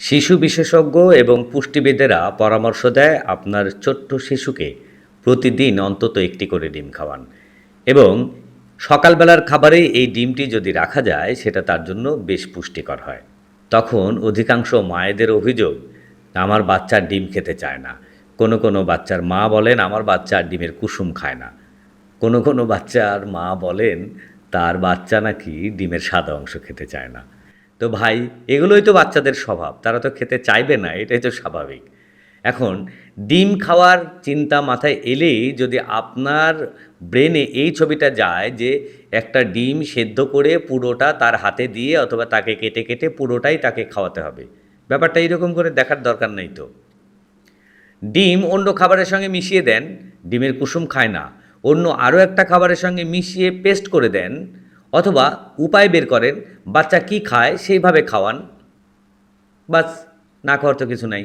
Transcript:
শিশু বিশেষজ্ঞ এবং পুষ্টিবিদেরা পরামর্শ দেয় আপনার ছোট্ট শিশুকে প্রতিদিন অন্তত একটি করে ডিম খাওয়ান এবং সকালবেলার খাবারে এই ডিমটি যদি রাখা যায় সেটা তার জন্য বেশ পুষ্টিকর হয়। তখন অধিকাংশ মায়েদের অভিযোগ, আমার বাচ্চা ডিম খেতে চায় না। কোনো কোনো বাচ্চার মা বলেন, আমার বাচ্চা ডিমের কুসুম খায় না। কোনো কোনো বাচ্চার মা বলেন তার বাচ্চা নাকি ডিমের সাদা অংশ খেতে চায় না। তো ভাই, এগুলোই তো বাচ্চাদের স্বভাব, তারা তো খেতে চাইবে না, এটাই তো স্বাভাবিক। এখন ডিম খাওয়ার চিন্তা মাথায় এলেই যদি আপনার ব্রেনে এই ছবিটা যায় যে একটা ডিম সেদ্ধ করে পুরোটা তার হাতে দিয়ে অথবা তাকে কেটে কেটে পুরোটাই তাকে খাওয়াতে হবে, ব্যাপারটা এইরকম করে দেখার দরকার নেই তো। ডিম অন্য খাবারের সঙ্গে মিশিয়ে দেন, ডিমের কুসুম খায় না, অন্য আরও একটা খাবারের সঙ্গে মিশিয়ে পেস্ট করে দেন, অথবা উপায় বের করেন, বাচ্চা কি খায় সেইভাবে খাওয়ান, বাস, না খাওয়ার তো কিছু নাই।